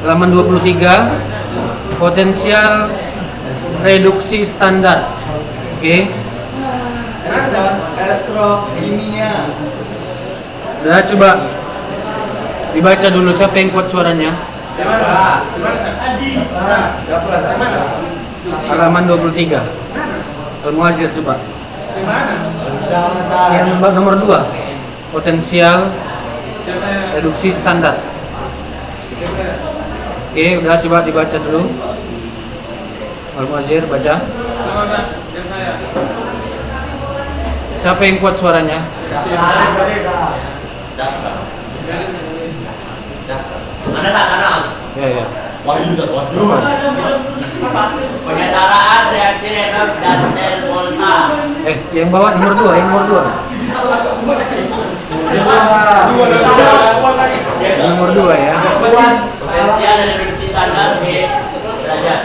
halaman 23, potensial reduksi standar. Oke. Elektrokimia. Udah, coba dibaca dulu, siapa yang kuat suaranya? Halaman 23. Tuan Muazir, coba. Yang nomor 2, potensial reduksi standar. Oke, udah, coba dibaca dulu. Tuan Muazir, baca. Siapa yang kuat suaranya? Mana sekarang? Ya. Wahyu. Penyetaraan reaksi redoks dan sel volta. Yang bawah nomor 2, yang nomor 2. Nomor 2 ya. Potensial reduksi standar di derajat.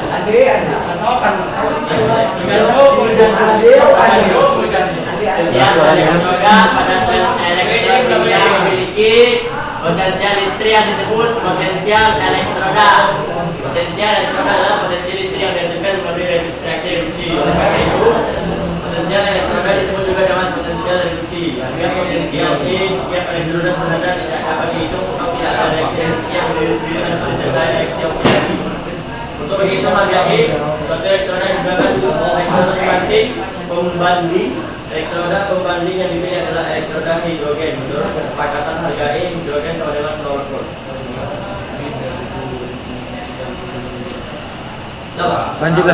Elektroda pada sel elektrokimia memiliki potensial listrik yang disebut potensial elektroda. Potensial elektroda adalah potensial listrik yang dihasilkan melalui reaksi reduksi. Oleh karena itu, potensial elektroda disebut juga dengan potensial reduksi. Agar potensial ini setiap elektroda sebenarnya tidak dapat dihitung sebab tidak ada reaksi reduksi yang berdiri sendiri dan disertai reaksi oksidasi. Untuk menghitung harga ini, suatu elektroda juga kan elektroda pembanding. Elektroda pembanding yang dipilih adalah elektroda hidrogen. Menurut kesepakatan harga E, hidrogen sama dengan nol volt. Lanjut.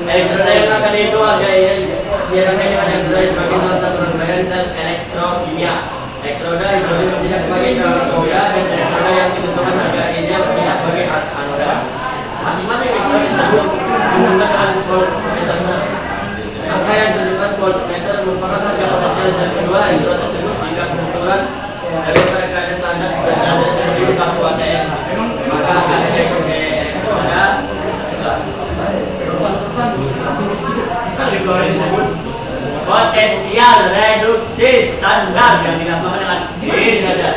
Elektroda yang akan dihitung harga E diadakan dengan elektroda hidrogen dalam berbagai sel elektrokimia. Elektroda hidrogen bertindak sebagai katoda dan elektroda yang ditentukan harga E nya bertindak sebagai anoda. Masing-masing elektroda disebut menggunakan voltmeter. Angka yang terdapat voltmeter merupakan hasil potensial zat kedua elektroda tersebut jika kebetulan dari keadaan standar berada di 1 ATM. Maka akan elektroda disebut potensial reduksi standar yang dilambangkan dengan E derajat.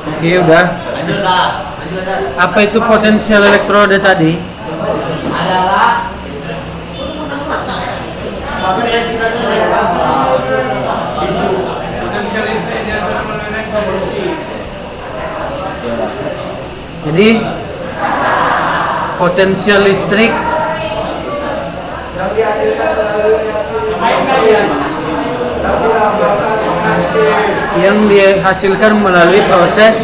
Oke, udah. Lanjutlah. Apa itu potensial elektroda tadi? Adalah potensial listrik yang dihasilkan melalui reaksi reduksi. Jadi potensial listrik yang dihasilkan melalui proses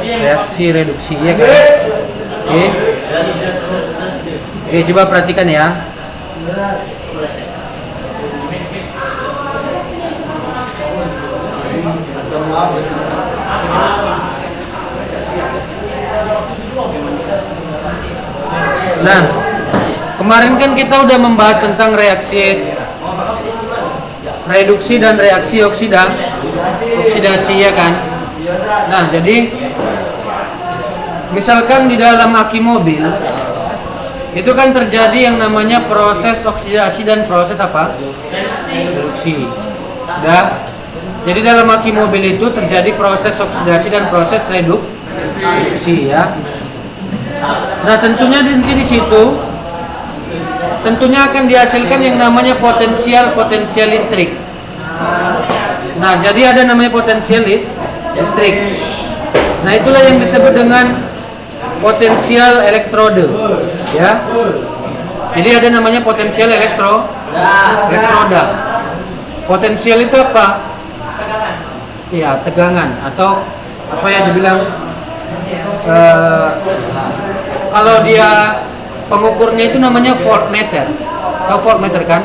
reaksi reduksi, ya kan? Oke, coba perhatikan ya. Nah, kemarin kan kita udah membahas tentang reaksi reduksi dan reaksi oksidasi, ya kan? Nah, jadi misalkan di dalam aki mobil itu kan terjadi yang namanya proses oksidasi dan proses apa? Reduksi. Jadi dalam aki mobil itu terjadi proses oksidasi dan proses reduksi, ya. Nah, tentunya nanti di situ tentunya akan dihasilkan yang namanya potensial listrik. Nah, jadi ada namanya potensial listrik. Nah, itulah yang disebut dengan potensial elektroda, ya. Jadi ada namanya potensial elektroda. Potensial itu apa? Ya, tegangan atau apa ya dibilang kalau dia pengukurnya itu namanya voltmeter. Tahu voltmeter kan?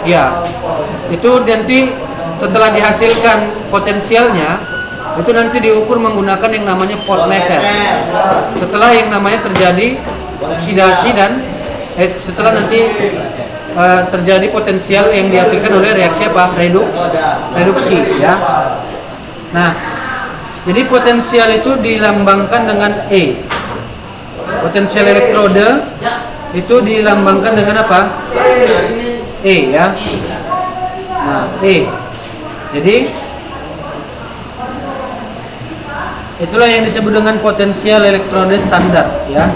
Ya. Itu nanti setelah dihasilkan potensialnya itu nanti diukur menggunakan yang namanya voltmeter. Setelah yang namanya terjadi oksidasi dan setelah nanti terjadi potensial yang dihasilkan oleh reaksi apa? Reduksi, ya. Nah, jadi potensial itu dilambangkan dengan E. Potensial elektroda itu dilambangkan dengan apa? E, ya. Nah, E. Jadi itulah yang disebut dengan potensial elektroda standar ya.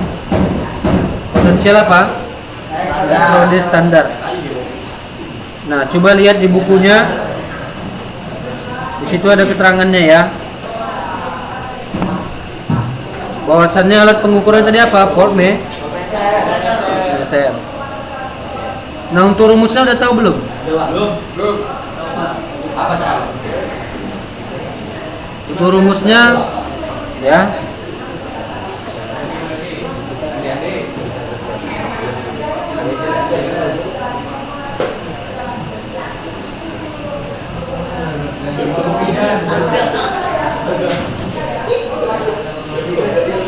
Potensial apa? Elektroda standar. Nah, coba lihat di bukunya. Di situ ada keterangannya ya. Bahwasannya alat pengukuran tadi apa? Voltmeter. Nah, untuk rumusnya udah tahu belum? Belum. Apa salah? Untuk rumusnya ya.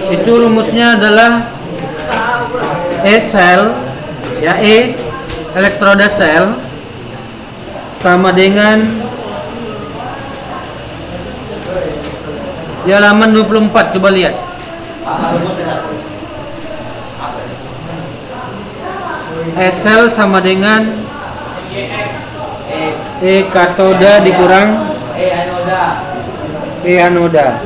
Itu rumusnya adalah E sel ya, E elektroda sel sama dengan di halaman 24, coba lihat. E sel sama dengan E katoda dikurang E anoda.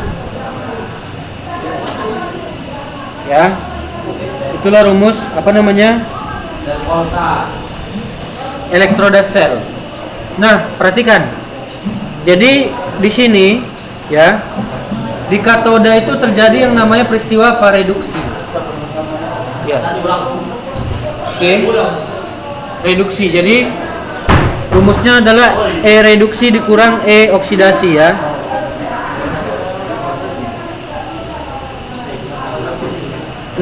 Ya. Itulah rumus apa namanya? Elektroda sel. Nah, perhatikan. Jadi di sini ya, di katoda itu terjadi yang namanya peristiwa apa? Reduksi. Ya. Oke. Reduksi. Jadi rumusnya adalah E reduksi dikurang E oksidasi ya.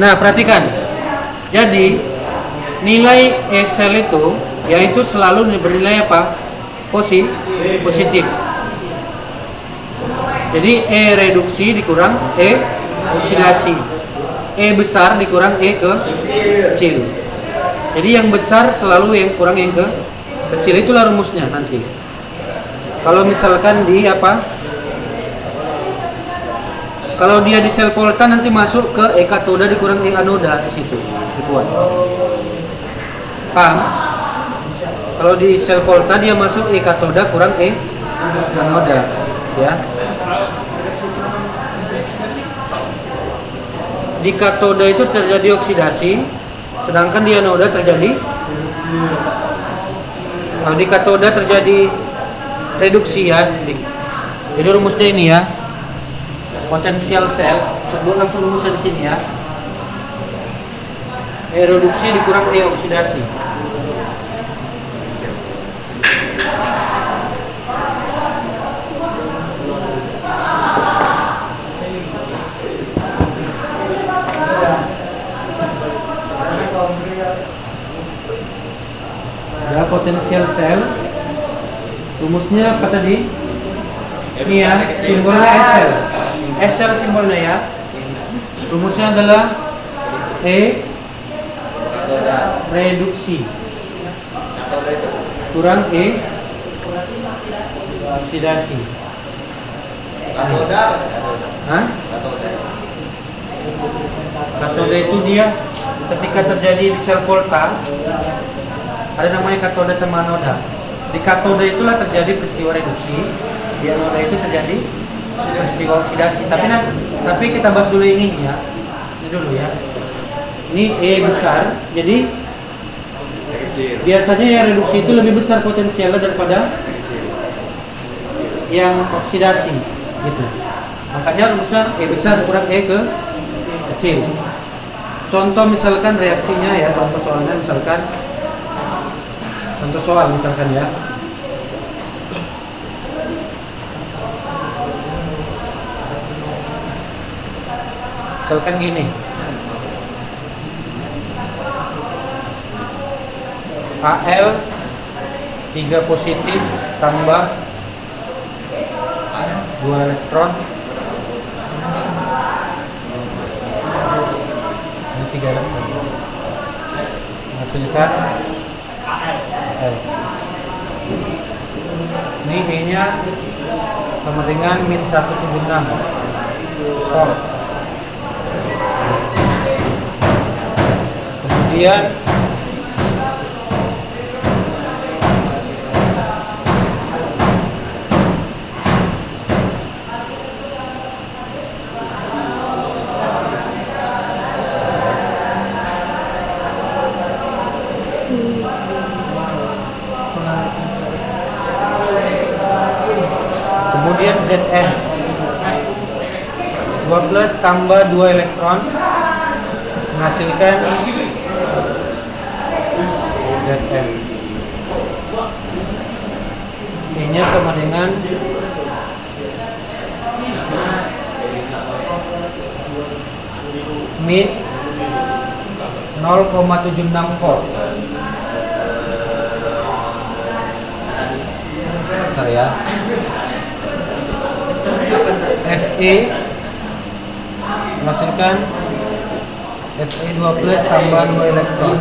Nah, perhatikan. Jadi nilai E sel itu yaitu selalu bernilai apa? Positif. Jadi E reduksi dikurang E oksidasi. E besar dikurang E kecil. Jadi yang besar selalu yang kurang yang kecil, itulah rumusnya nanti. Kalau misalkan di apa? Kalau dia di sel volta nanti masuk ke E katoda dikurang E anoda di situ dibuat. Paham? Kalau di sel volta dia masuk E katoda kurang E anoda, ya. Di katoda itu terjadi oksidasi, sedangkan di anoda terjadi di katoda terjadi reduksi ya. Jadi rumusnya ini ya. Potensial sel, sebut langsung rumusnya di sini ya. E reduksi dikurang E oksidasi. Ya, potensial sel. Rumusnya apa tadi? Ini ya, simbolnya SL. SL simbolnya ya. Rumusnya adalah E reduksi kurang E oksidasi. Hah? Katoda itu dia ketika terjadi di sel volta ada namanya katoda sama anoda. Di katoda itulah terjadi peristiwa reduksi, di anoda itu terjadi peristiwa oksidasi. Tapi kita bahas dulu yang ini ya. Ini dulu ya. Ini E besar, jadi biasanya yang reduksi itu lebih besar potensialnya daripada yang oksidasi, gitu. Makanya rumusnya E besar kurang E kecil. Contoh misalkan reaksinya ya, contoh soal misalkan ya. Misalkan gini. Al 3 positif tambah 2 elektron. Ini 3 elektron. Menghasilkan L. Ini E-nya sama dengan min 176 volt. Kemudian kemudian Zn 12 tambah 2 elektron menghasilkan Zn. E-nya sama dengan min 0,764. Bentar ya. Fe menghasilkan Fe2+ tambah 2 elektron.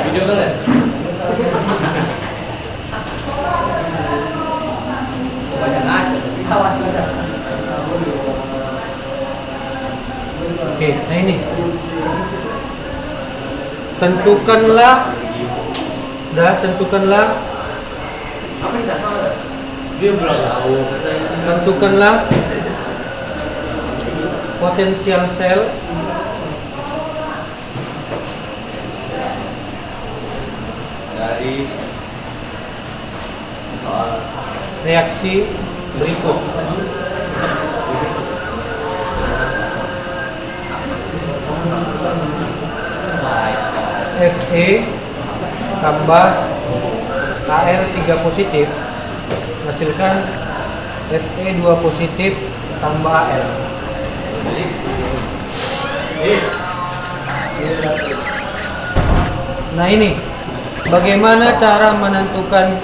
Video kan ya? Banyak aja tapi Oke, nah ini tentukanlah apa yang saya tahu? Dia belum tahu. tentukanlah potensial sel Dari soal reaksi berikut. Fe tambah Al3 positif menghasilkan Fe2 positif tambah Al. Nah ini bagaimana cara menentukan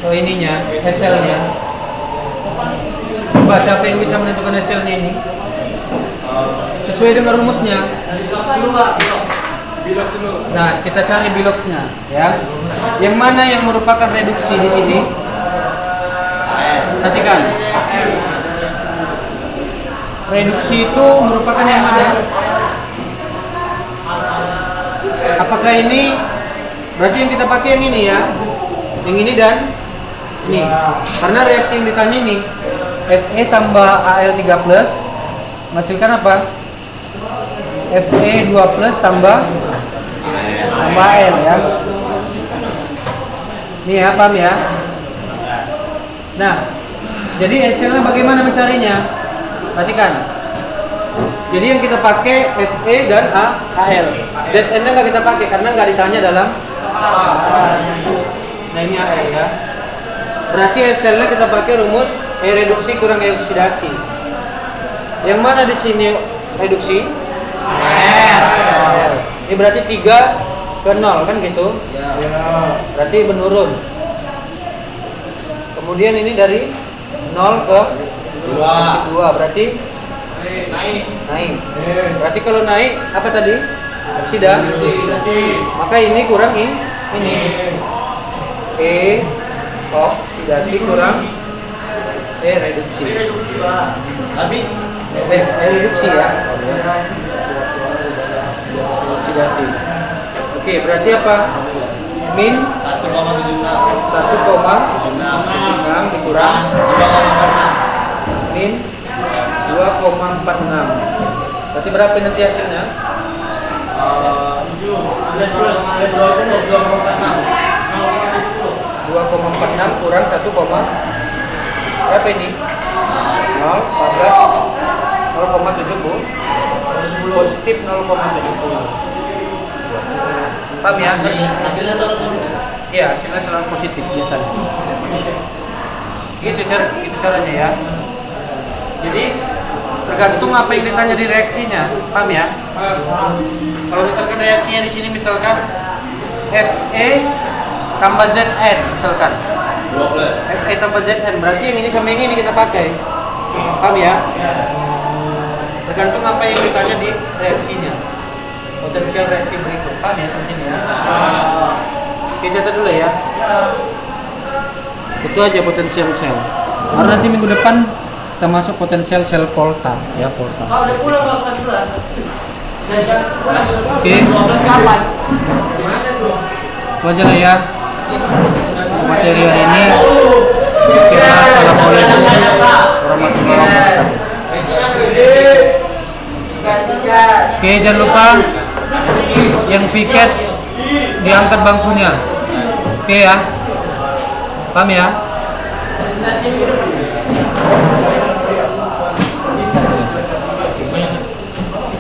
ininya, hasilnya? Coba siapa yang bisa menentukan hasilnya ini? Sesuai dengan rumusnya. Nah, kita cari biloxnya, ya. Yang mana yang merupakan reduksi di sini? Perhatikan. Reduksi itu merupakan yang mana? Apakah ini? Berarti yang kita pakai yang ini ya. Yang ini dan ini. Karena reaksi yang ditanya ini Fe tambah Al3+ menghasilkan apa? Fe2+ tambah Al ya. Nih ya, paham ya? Nah, jadi hasilnya bagaimana mencarinya? Perhatikan. Jadi yang kita pakai Fe dan Al. Zn-nya nggak kita pakai karena nggak ditanya dalam. Nah ini Al ya. Berarti hasilnya kita pakai rumus E reduksi kurang E oksidasi. Yang mana di sini reduksi? R. Ini berarti 3 ke 0 kan gitu? Berarti menurun. Kemudian ini dari 0 ke 2 berarti naik. Berarti kalau naik apa tadi? Oksidasi. Maka ini kurang ini. E oksidasi kurang E reduksi. tapi E reduksi ya. Oksidasi. Oke, berarti apa? Min 1,76 1,76 dikurang min 2,46. Berarti berapa nanti hasilnya? 2,46 kurang 1, berapa ini? 0,70 positif 0,70. Paham ya? hasilnya selalu positif. Iya, hasilnya selalu positif biasanya. Gitu caranya ya. Jadi tergantung apa yang ditanya di reaksinya, paham ya? Kalau misalkan reaksinya di sini misalkan Fe tambah Zn misalkan 12 Fe tambah Zn, berarti yang ini sama yang ini kita pakai, paham ya? Tergantung apa yang ditanya di reaksinya, potensial reaksi berikut, paham ya sampai sini ya? Oke, catat dulu ya. Itu aja potensial sel. Karena nanti minggu depan kita masuk potensial sel Volta ya, Volta. udah pulang kelas 11. Oke. 12 kapan? Itu aja lah ya materi hari ini. Oke, assalamualaikum warahmatullahi wabarakatuh. Oke, jangan lupa yang piket diangkat bangkunya. Oke ya. Paham ya?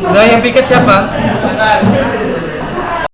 Udah, yang piket siapa?